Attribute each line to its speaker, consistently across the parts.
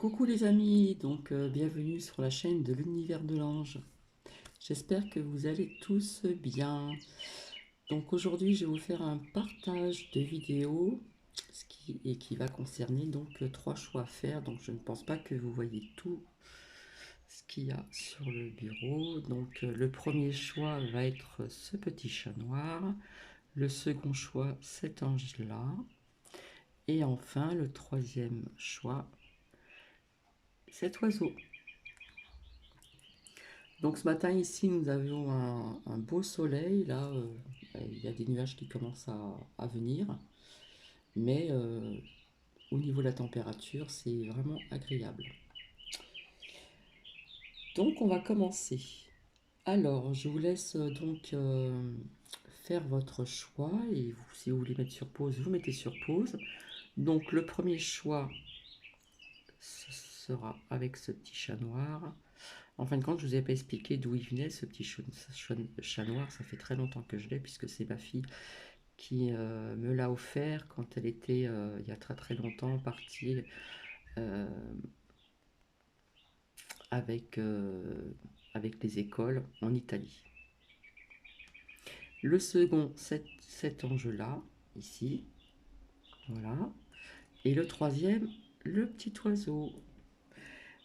Speaker 1: Coucou les amis, bienvenue sur la chaîne de l'univers de l'ange. J'espère que vous allez tous bien. Donc aujourd'hui je vais vous faire un partage de vidéos qui va concerner trois choix à faire. Donc je ne pense pas que vous voyez tout ce qu'il y a sur le bureau. Le premier choix va être ce petit chat noir. Le second choix, cet ange-là. Et enfin le troisième choix, cet oiseau. Donc ce matin ici nous avions un beau soleil, là il y a des nuages qui commencent à venir, mais au niveau de la température c'est vraiment agréable. Donc on va commencer. Alors je vous laisse faire votre choix et si vous voulez mettre sur pause, vous mettez sur pause. Donc le premier choix ce sera avec ce petit chat noir. En fin de compte, je vous ai pas expliqué d'où il venait ce petit chat noir. Ça fait très longtemps que je l'ai puisque c'est ma fille qui me l'a offert quand elle était, il y a très très longtemps, partie euh, avec, avec les écoles en Italie. Le second, cet ange-là, ici, voilà. Et le troisième, le petit oiseau.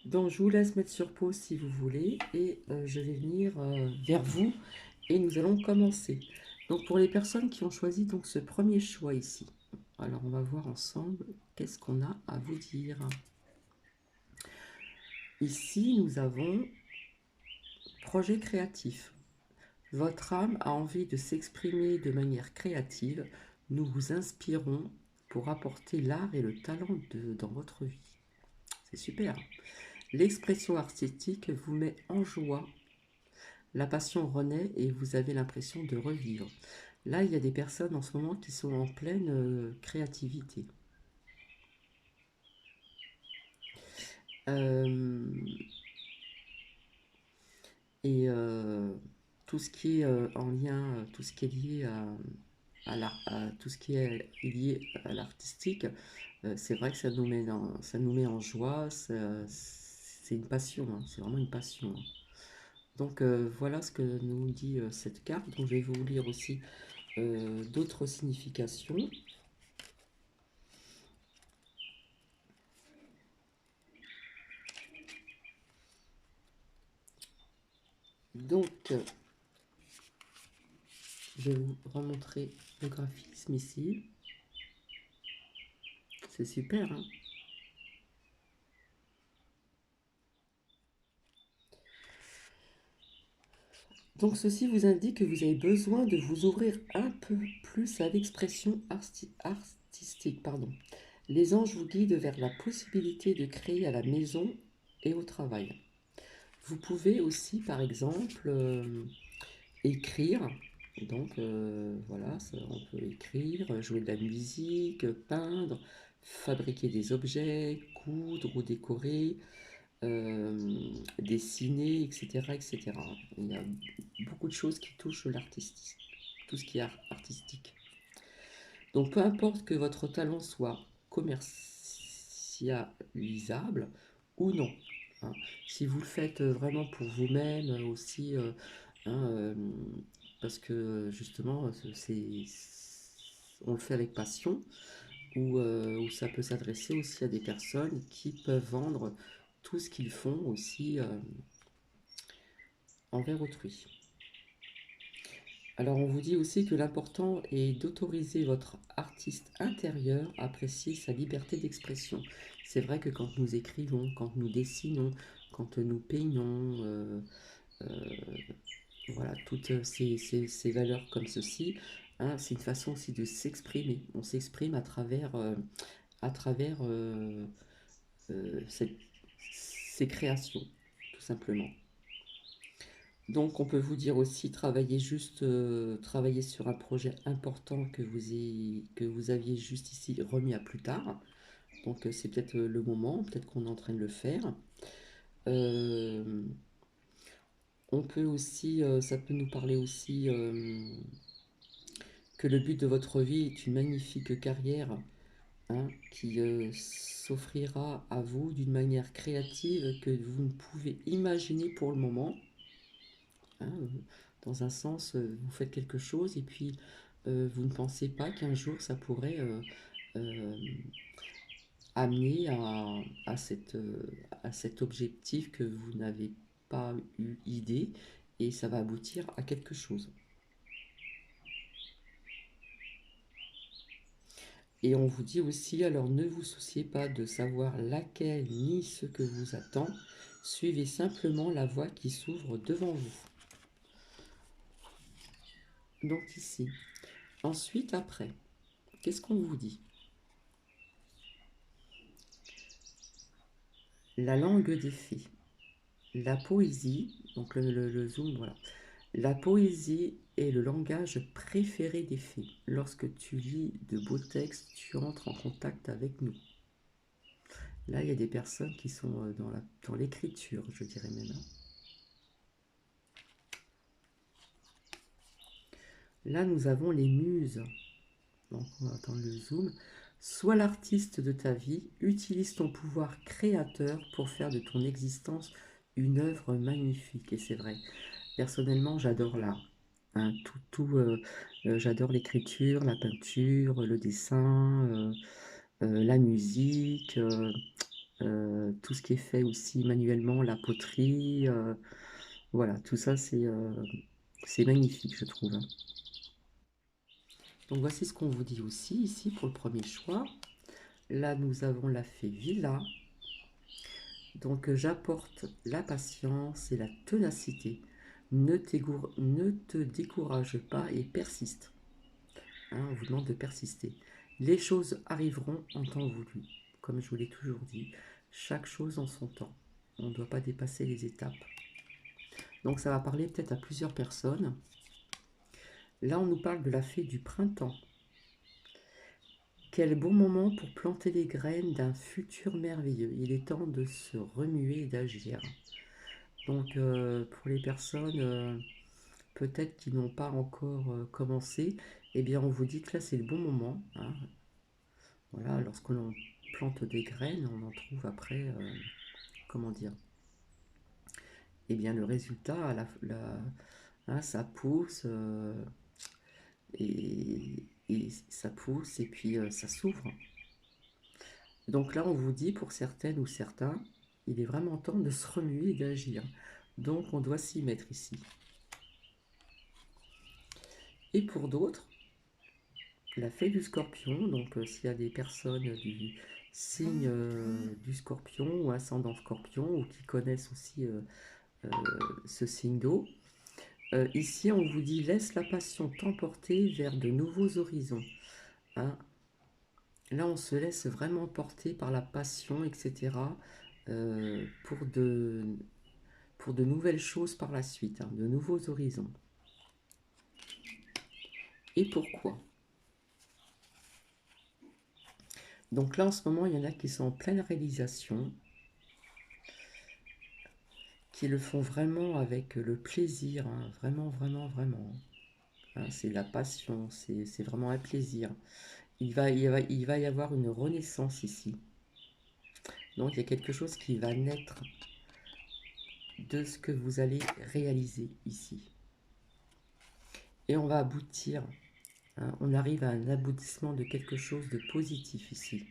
Speaker 1: Donc je vous laisse mettre sur pause si vous voulez et je vais venir vers vous et nous allons commencer. Donc pour les personnes qui ont choisi donc ce premier choix ici, alors on va voir ensemble qu'est-ce qu'on a à vous dire. Ici nous avons projet créatif. Votre âme a envie de s'exprimer de manière créative. Nous vous inspirons pour apporter l'art et le talent dans votre vie. C'est super. L'expression artistique vous met en joie. La passion renaît et vous avez l'impression de revivre. Là, il y a des personnes en ce moment qui sont en pleine créativité. Euh, et tout ce qui est en lien, tout ce qui est lié tout ce qui est lié à l'artistique, c'est vrai que ça nous met en joie. C'est une passion, hein, c'est vraiment une passion, hein. Voilà ce que nous dit cette carte. Donc je vais vous lire aussi d'autres significations. Donc, je vais vous remontrer le graphisme ici. C'est super, hein? Donc, ceci vous indique que vous avez besoin de vous ouvrir un peu plus à l'expression artistique. Pardon. Les anges vous guident vers la possibilité de créer à la maison et au travail. Vous pouvez aussi, par exemple, écrire. Voilà, on peut écrire, jouer de la musique, peindre, fabriquer des objets, coudre ou décorer, dessiner, etc., etc. Il y a beaucoup de choses qui touchent l'artistique, tout ce qui est artistique. Donc peu importe que votre talent soit commercialisable ou non, hein. Si vous le faites vraiment pour vous-même aussi, hein, parce que justement on le fait avec passion, ou ça peut s'adresser aussi à des personnes qui peuvent vendre tout ce qu'ils font aussi envers autrui. Alors on vous dit aussi que l'important est d'autoriser votre artiste intérieur à apprécier sa liberté d'expression. C'est vrai que quand nous écrivons, quand nous dessinons, quand nous peignons, euh, voilà, toutes ces valeurs comme ceci, hein, c'est une façon aussi de s'exprimer. On s'exprime à travers ces créations, tout simplement. Donc on peut vous dire aussi travailler sur un projet important que vous aviez juste ici remis à plus tard. Donc c'est peut-être le moment, peut-être qu'on est en train de le faire. Euh, on peut aussi, ça peut nous parler aussi que le but de votre vie est une magnifique carrière hein, qui s'offrira à vous d'une manière créative que vous ne pouvez imaginer pour le moment. Hein, dans un sens, vous faites quelque chose et puis vous ne pensez pas qu'un jour ça pourrait euh, amener à cet objectif que vous n'avez pas eu idée et ça va aboutir à quelque chose. Et on vous dit aussi, alors ne vous souciez pas de savoir laquelle ni ce que vous attend, suivez simplement la voie qui s'ouvre devant vous. Donc ici. Ensuite, après, qu'est-ce qu'on vous dit? La langue des fées. La poésie, donc le zoom, voilà. La poésie est le langage préféré des fées. Lorsque tu lis de beaux textes, tu entres en contact avec nous. Là, il y a des personnes qui sont dans l'écriture, je dirais même. Là, nous avons les muses. Donc, on va attendre le zoom. Sois l'artiste de ta vie, utilise ton pouvoir créateur pour faire de ton existence une œuvre magnifique. Et c'est vrai, personnellement, j'adore l'art. Hein, j'adore l'écriture, la peinture, le dessin, la musique, tout ce qui est fait aussi manuellement, la poterie. Voilà, tout ça, c'est magnifique, je trouve. Donc voici ce qu'on vous dit aussi ici pour le premier choix. Là, nous avons la fée Villa. Donc j'apporte la patience et la ténacité. Ne te décourage pas et persiste. Hein, on vous demande de persister. Les choses arriveront en temps voulu. Comme je vous l'ai toujours dit, chaque chose en son temps. On ne doit pas dépasser les étapes. Donc ça va parler peut-être à plusieurs personnes. Là, on nous parle de la fée du printemps. Quel bon moment pour planter les graines d'un futur merveilleux. Il est temps de se remuer et d'agir. Donc pour les personnes peut-être qui n'ont pas encore commencé, eh bien on vous dit que là c'est le bon moment. Hein. Voilà, lorsqu'on plante des graines, on en trouve après, comment dire, eh bien le résultat, hein, ça pousse et ça pousse et puis ça s'ouvre. Donc là, on vous dit pour certaines ou certains, il est vraiment temps de se remuer et d'agir. Donc on doit s'y mettre ici. Et pour d'autres, la fée du scorpion, donc s'il y a des personnes du signe du scorpion ou ascendant scorpion ou qui connaissent aussi ce signe d'eau, ici on vous dit laisse la passion t'emporter vers de nouveaux horizons. Hein. Là on se laisse vraiment porter par la passion, etc. euh, pour de, pour de nouvelles choses par la suite, hein, de nouveaux horizons. Et pourquoi? Donc là en ce moment il y en a qui sont en pleine réalisation, qui le font vraiment avec le plaisir, hein, vraiment, vraiment, vraiment. Hein, c'est la passion, c'est vraiment un plaisir. Il va y avoir une renaissance ici. Donc il y a quelque chose qui va naître de ce que vous allez réaliser ici. Et on va aboutir, hein, on arrive à un aboutissement de quelque chose de positif ici.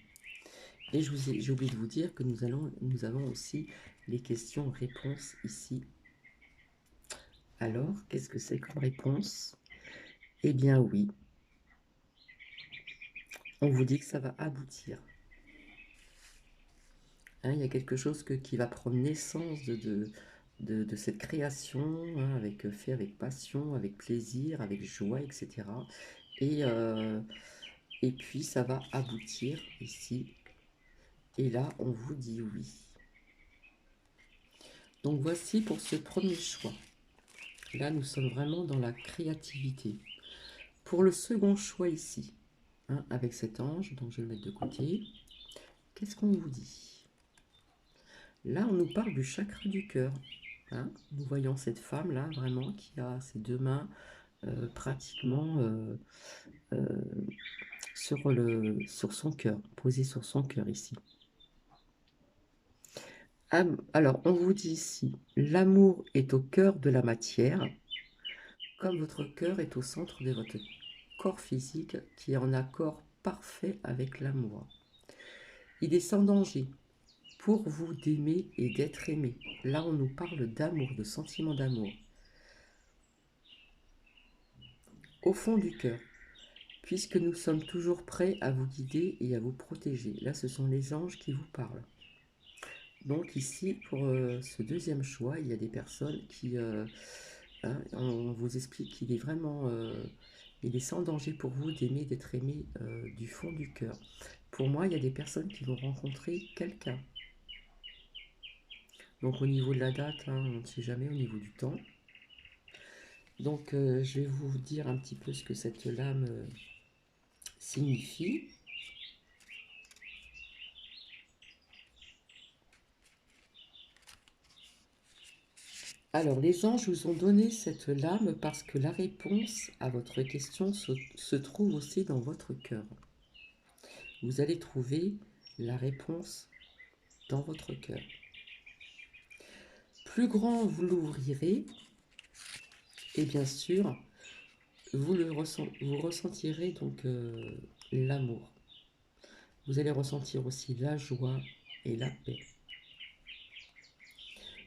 Speaker 1: Et j'ai oublié de vous dire que nous avons aussi les questions-réponses ici. Alors, qu'est-ce que c'est comme réponse? Eh bien oui, on vous dit que ça va aboutir. Hein, il y a quelque chose qui va prendre naissance de cette création, hein, fait avec passion, avec plaisir, avec joie, etc. Et, euh, et puis ça va aboutir ici. Et là, on vous dit oui. Donc voici pour ce premier choix. Là, nous sommes vraiment dans la créativité. Pour le second choix ici, hein, avec cet ange, donc je vais le mettre de côté, qu'est-ce qu'on vous dit? Là, on nous parle du chakra du cœur. Hein. Nous voyons cette femme-là, vraiment, qui a ses deux mains pratiquement sur son cœur, posé sur son cœur ici. Alors, on vous dit ici, l'amour est au cœur de la matière, comme votre cœur est au centre de votre corps physique qui est en accord parfait avec l'amour. Il est sans danger pour vous d'aimer et d'être aimé. Là, on nous parle d'amour, de sentiment d'amour. Au fond du cœur, puisque nous sommes toujours prêts à vous guider et à vous protéger. Là, ce sont les anges qui vous parlent. Donc ici, pour ce deuxième choix, il y a des personnes qui... on vous explique qu'il est vraiment... il est sans danger pour vous d'aimer, d'être aimé du fond du cœur. Pour moi, il y a des personnes qui vont rencontrer quelqu'un. Donc au niveau de la date, on ne sait jamais, au niveau du temps. Donc je vais vous dire un petit peu ce que cette lame signifie. Alors, les anges vous ont donné cette lame parce que la réponse à votre question se trouve aussi dans votre cœur. Vous allez trouver la réponse dans votre cœur. Plus grand vous l'ouvrirez, et bien sûr, vous ressentirez donc l'amour. Vous allez ressentir aussi la joie et la paix.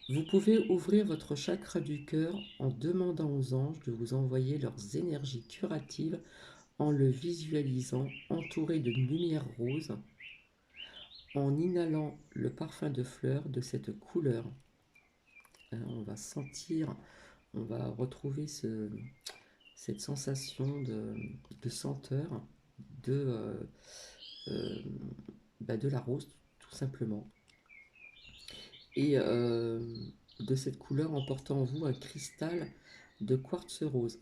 Speaker 1: Vous pouvez ouvrir votre chakra du cœur en demandant aux anges de vous envoyer leurs énergies curatives en le visualisant entouré de lumière rose, en inhalant le parfum de fleurs de cette couleur. On va sentir, on va retrouver cette sensation de senteur euh, de la rose, tout simplement. Et de cette couleur en portant en vous un cristal de quartz rose.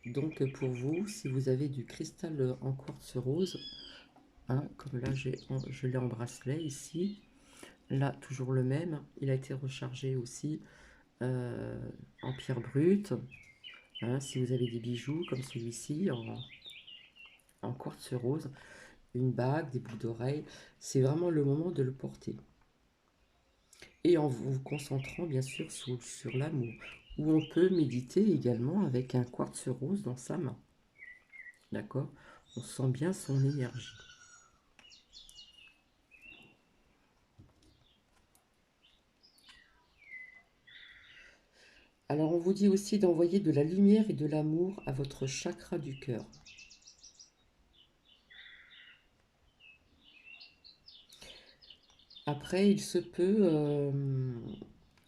Speaker 1: Donc pour vous, si vous avez du cristal en quartz rose, comme là je l'ai en bracelet ici, là toujours le même, il a été rechargé aussi en pierre brute. Si vous avez des bijoux comme celui-ci en quartz rose, une bague, des boucles d'oreilles, c'est vraiment le moment de le porter. Et en vous concentrant bien sûr sur l'amour. Ou on peut méditer également avec un quartz rose dans sa main. D'accord? On sent bien son énergie. Alors on vous dit aussi d'envoyer de la lumière et de l'amour à votre chakra du cœur. Après, il se peut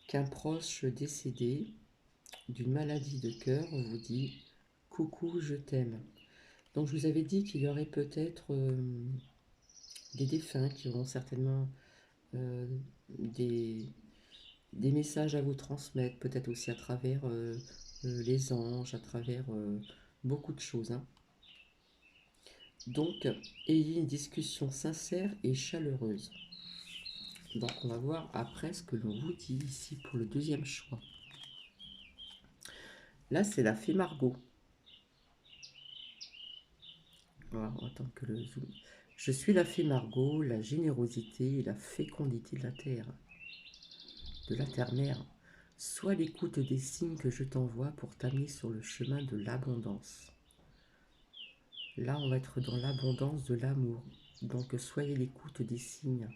Speaker 1: qu'un proche décédé d'une maladie de cœur vous dit « Coucou, je t'aime ». Donc je vous avais dit qu'il y aurait peut-être des défunts qui auront certainement des messages à vous transmettre, peut-être aussi à travers les anges, à travers beaucoup de choses. Donc, ayez une discussion sincère et chaleureuse. Donc, on va voir après ce que l'on vous dit ici pour le deuxième choix. Là, c'est la fée Margot. Alors, on attend que le zoom. Je suis la fée Margot, la générosité et la fécondité de la terre-mère. Sois l'écoute des signes que je t'envoie pour t'amener sur le chemin de l'abondance. Là, on va être dans l'abondance de l'amour. Donc, soyez l'écoute des signes.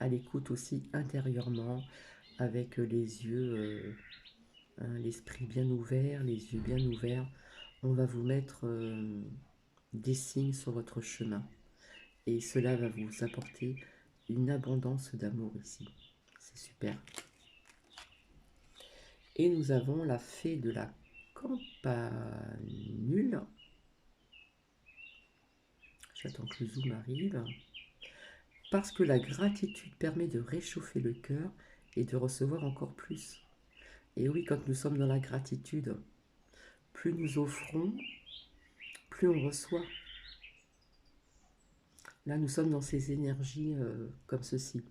Speaker 1: À l'écoute aussi intérieurement, avec les yeux, l'esprit bien ouvert, les yeux bien ouverts. On va vous mettre des signes sur votre chemin. Et cela va vous apporter une abondance d'amour ici. C'est super. Et nous avons la fée de la campanule. J'attends que le zoom arrive. Parce que la gratitude permet de réchauffer le cœur et de recevoir encore plus. Et oui, quand nous sommes dans la gratitude, plus nous offrons, plus on reçoit. Là, nous sommes dans ces énergies comme ceci.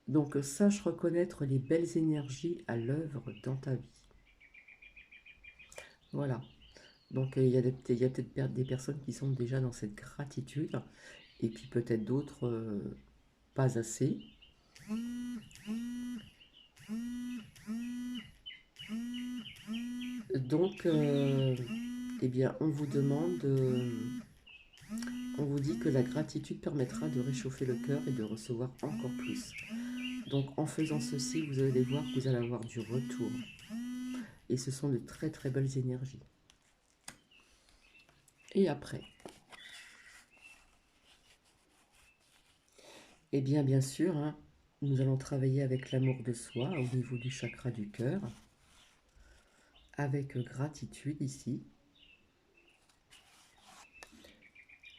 Speaker 1: Donc, sache reconnaître les belles énergies à l'œuvre dans ta vie. Voilà. Donc il y a peut-être des personnes qui sont déjà dans cette gratitude, et puis peut-être d'autres pas assez. Donc, eh bien, on vous demande, on vous dit que la gratitude permettra de réchauffer le cœur et de recevoir encore plus. Donc, en faisant ceci, vous allez voir que vous allez avoir du retour. Et ce sont de très très belles énergies. Et après, eh bien sûr, hein, nous allons travailler avec l'amour de soi au niveau du chakra du cœur, avec gratitude ici.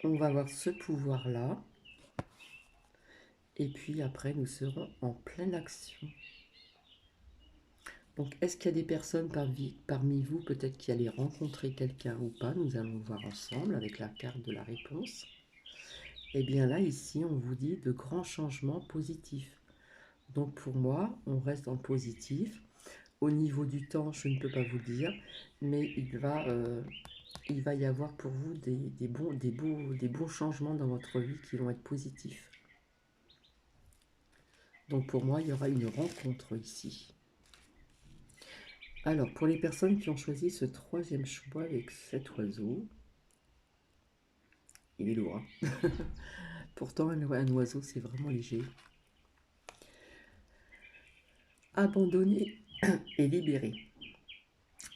Speaker 1: On va avoir ce pouvoir-là. Et puis après, nous serons en pleine action. Donc, est-ce qu'il y a des personnes parmi vous, peut-être qui allaient rencontrer quelqu'un ou pas? Nous allons voir ensemble avec la carte de la réponse. Et bien là, ici, on vous dit de grands changements positifs. Donc pour moi, on reste en positif. Au niveau du temps, je ne peux pas vous le dire, mais il va y avoir pour vous des bons changements dans votre vie qui vont être positifs. Donc pour moi, il y aura une rencontre ici. Alors, pour les personnes qui ont choisi ce troisième choix avec cet oiseau, il est lourd, hein. Pourtant, un oiseau, c'est vraiment léger. Abandonné et libéré.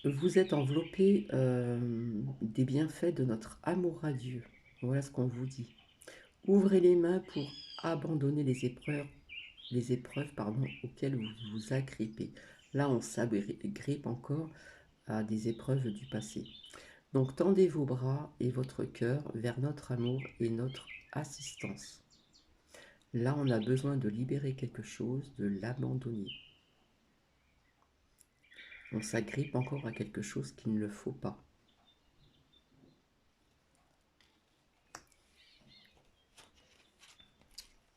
Speaker 1: Vous êtes enveloppé des bienfaits de notre amour à Dieu. Voilà ce qu'on vous dit. Ouvrez les mains pour abandonner les épreuves auxquelles vous vous agrippez. Là, on s'agrippe encore à des épreuves du passé. Donc, tendez vos bras et votre cœur vers notre amour et notre assistance. Là, on a besoin de libérer quelque chose, de l'abandonner. On s'agrippe encore à quelque chose qu'il ne le faut pas.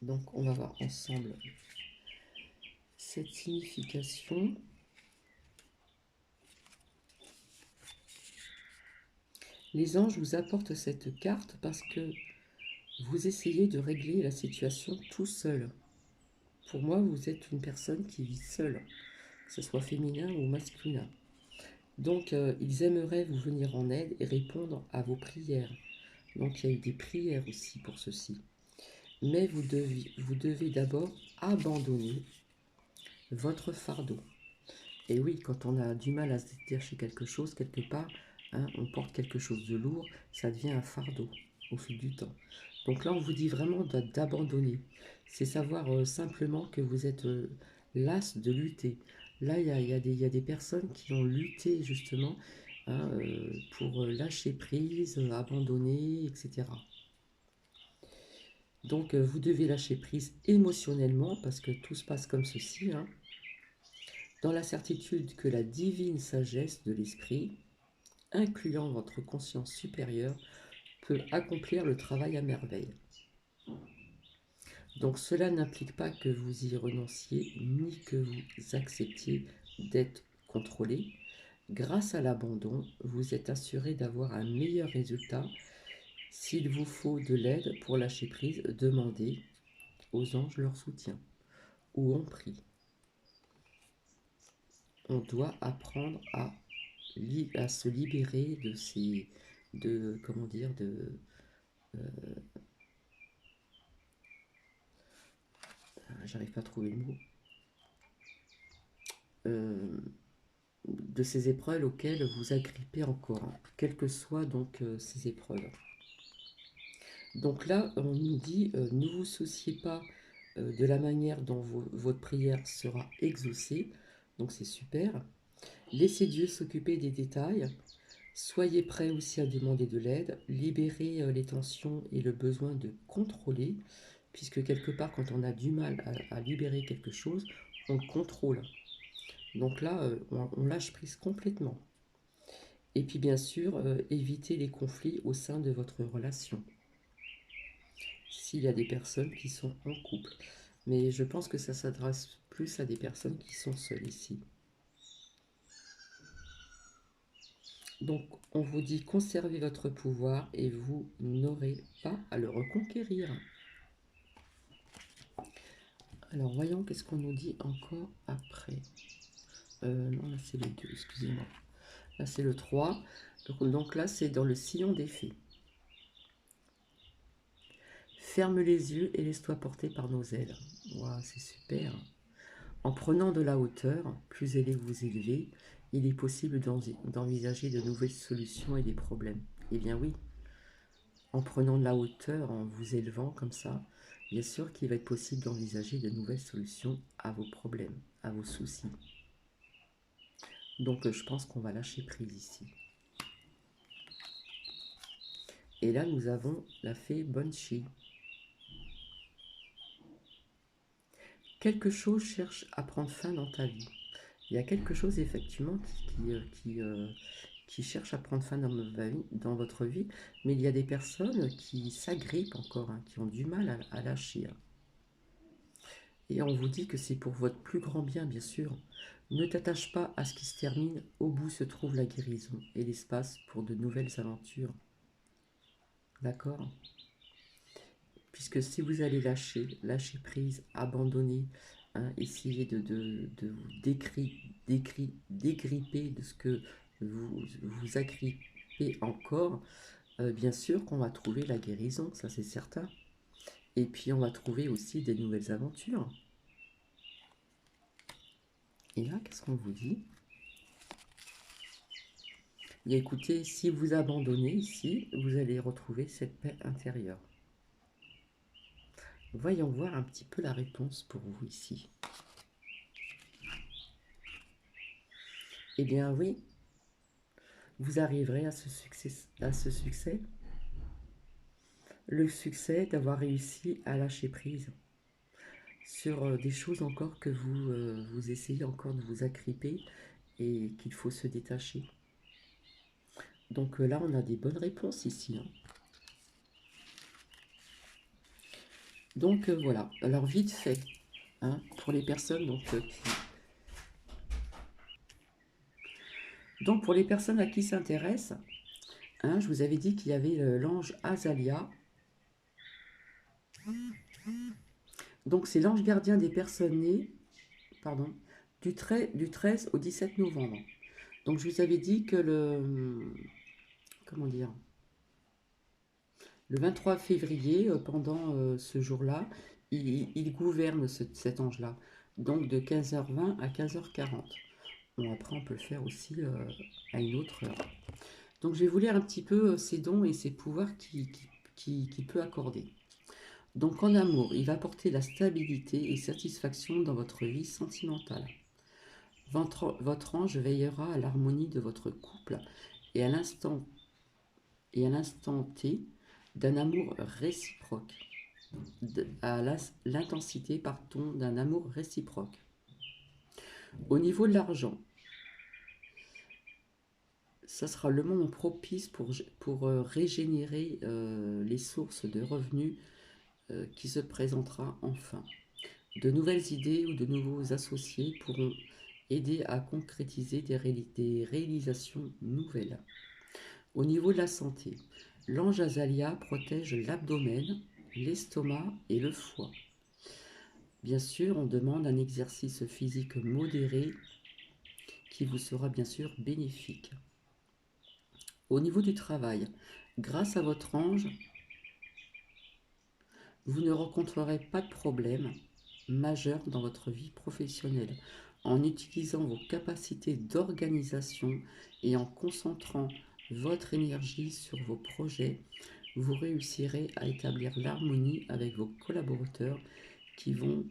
Speaker 1: Donc, on va voir ensemble cette signification. Les anges vous apportent cette carte parce que vous essayez de régler la situation tout seul. Pour moi, vous êtes une personne qui vit seule, que ce soit féminin ou masculin. Donc, ils aimeraient vous venir en aide et répondre à vos prières. Donc, il y a eu des prières aussi pour ceci. Mais vous devez d'abord abandonner votre fardeau. Et oui, quand on a du mal à se détacher quelque chose, quelque part, hein, on porte quelque chose de lourd, ça devient un fardeau au fil du temps. Donc là, on vous dit vraiment d'abandonner. C'est savoir simplement que vous êtes las de lutter. Là, il y a des personnes qui ont lutté justement, hein, pour lâcher prise, abandonner, etc. Donc, vous devez lâcher prise émotionnellement parce que tout se passe comme ceci, hein, dans la certitude que la divine sagesse de l'esprit, incluant votre conscience supérieure, peut accomplir le travail à merveille. Donc cela n'implique pas que vous y renonciez, ni que vous acceptiez d'être contrôlé. Grâce à l'abandon, vous êtes assuré d'avoir un meilleur résultat. S'il vous faut de l'aide pour lâcher prise, demandez aux anges leur soutien. Ou on prie. On doit apprendre à se libérer de ces, de, comment dire, j'arrive pas à trouver le mot, euh, de ces épreuves auxquelles vous agrippez encore, hein, quelles que soient donc ces épreuves. Donc là, on nous dit, ne vous souciez pas de la manière dont votre prière sera exaucée, donc c'est super. Laissez Dieu s'occuper des détails. Soyez prêts aussi à demander de l'aide. Libérez les tensions et le besoin de contrôler, puisque quelque part, quand on a du mal à libérer quelque chose, on contrôle. Donc là, on lâche prise complètement. Et puis bien sûr, évitez les conflits au sein de votre relation. S'il y a des personnes qui sont en couple. Mais je pense que ça s'adresse plus à des personnes qui sont seules ici. Donc, on vous dit conservez votre pouvoir et vous n'aurez pas à le reconquérir. Alors, voyons qu'est-ce qu'on nous dit encore après. Non, là c'est le 2, excusez-moi. Là c'est le 3. Donc là c'est dans le sillon des fées. Ferme les yeux et laisse-toi porter par nos ailes. Wow, c'est super. En prenant de la hauteur, plus allez vous élever, il est possible d'envisager de nouvelles solutions et des problèmes. Eh bien oui, en prenant de la hauteur, en vous élevant comme ça, bien sûr qu'il va être possible d'envisager de nouvelles solutions à vos problèmes, à vos soucis. Donc je pense qu'on va lâcher prise ici. Et là, nous avons la fée Bonchi. Quelque chose cherche à prendre fin dans ta vie. Il y a quelque chose effectivement qui cherche à prendre fin dans votre vie, mais il y a des personnes qui s'agrippent encore, hein, qui ont du mal à lâcher. Hein. Et on vous dit que c'est pour votre plus grand bien, bien sûr. Ne t'attache pas à ce qui se termine, au bout se trouve la guérison et l'espace pour de nouvelles aventures. D'accord ? Puisque si vous allez lâcher prise, abandonner, hein, essayer de vous dégripper de ce que vous agrippez encore, bien sûr qu'on va trouver la guérison, ça c'est certain. Et puis on va trouver aussi des nouvelles aventures. Et là, qu'est-ce qu'on vous dit? Et écoutez, si vous abandonnez ici, vous allez retrouver cette paix intérieure. Voyons voir un petit peu la réponse pour vous ici. Eh bien oui, vous arriverez à ce succès. Le succès d'avoir réussi à lâcher prise sur des choses encore que vous essayez encore de vous agripper et qu'il faut se détacher. Donc là, on a des bonnes réponses ici. Hein. Donc voilà, alors vite fait, hein, pour les personnes donc pour les personnes à qui s'intéresse, hein, je vous avais dit qu'il y avait l'ange Azalia. Donc c'est l'ange gardien des personnes nées, pardon, du 13 au 17 novembre. Donc je vous avais dit que comment dire, le 23 février, pendant ce jour-là, il gouverne cet ange-là. Donc de 15h20 à 15h40. Bon, après, on peut le faire aussi à une autre heure. Donc, je vais vous lire un petit peu ses dons et ses pouvoirs qu'il peut accorder. Donc, en amour, il va apporter la stabilité et satisfaction dans votre vie sentimentale. Votre ange veillera à l'harmonie de votre couple et à l'instant T d'un amour réciproque. À l'intensité, d'un amour réciproque. Au niveau de l'argent, ça sera le moment propice pour régénérer les sources de revenus qui se présentera enfin. De nouvelles idées ou de nouveaux associés pourront aider à concrétiser des réalisations nouvelles. Au niveau de la santé, l'ange Azalia protège l'abdomen, l'estomac et le foie. Bien sûr, on demande un exercice physique modéré qui vous sera bien sûr bénéfique. Au niveau du travail, grâce à votre ange, vous ne rencontrerez pas de problème majeur dans votre vie professionnelle. En utilisant vos capacités d'organisation et en concentrant votre énergie sur vos projets, vous réussirez à établir l'harmonie avec vos collaborateurs qui vous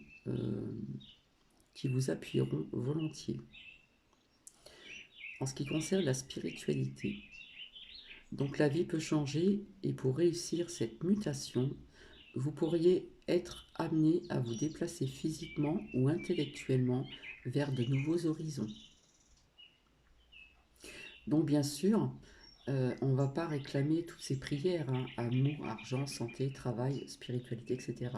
Speaker 1: appuieront volontiers. En ce qui concerne la spiritualité, donc la vie peut changer et pour réussir cette mutation, vous pourriez être amené à vous déplacer physiquement ou intellectuellement vers de nouveaux horizons. Donc bien sûr, on ne va pas réclamer toutes ces prières, hein, amour, argent, santé, travail, spiritualité, etc.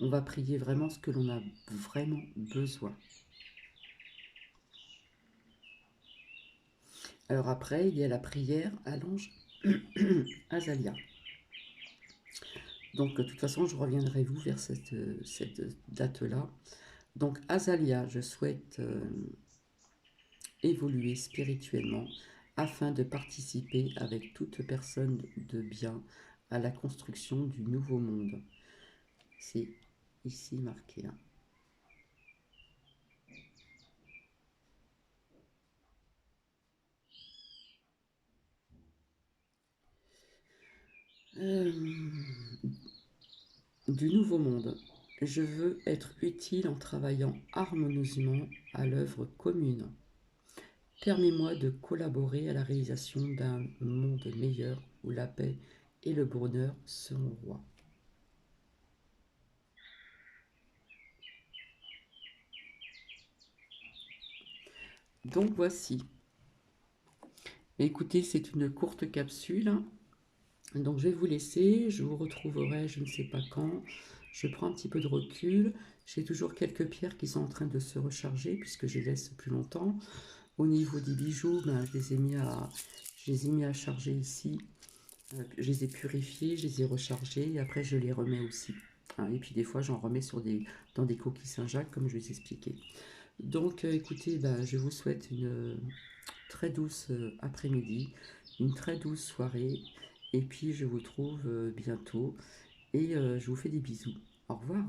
Speaker 1: On va prier vraiment ce que l'on a vraiment besoin. Alors après, il y a la prière à l'ange Azalia. Donc, de toute façon, je reviendrai vous vers cette date-là. Donc, Azalia, je souhaite évoluer spirituellement afin de participer avec toute personne de bien à la construction du nouveau monde. C'est ici marqué, hein. Euh, du nouveau monde. Je veux être utile en travaillant harmonieusement à l'œuvre commune. Permets-moi de collaborer à la réalisation d'un monde meilleur où la paix et le bonheur seront rois. Donc voici. Écoutez, c'est une courte capsule, hein. Donc je vais vous laisser, je vous retrouverai je ne sais pas quand. Je prends un petit peu de recul. J'ai toujours quelques pierres qui sont en train de se recharger puisque je les laisse plus longtemps. Au niveau des bijoux, ben, je les ai mis à charger ici. Je les ai purifiés, je les ai rechargés et après je les remets aussi, hein. Et puis des fois j'en remets dans des coquilles Saint-Jacques comme je vous expliquais. Donc écoutez, ben, je vous souhaite une très douce après-midi, une très douce soirée et puis je vous retrouve bientôt et je vous fais des bisous. Au revoir.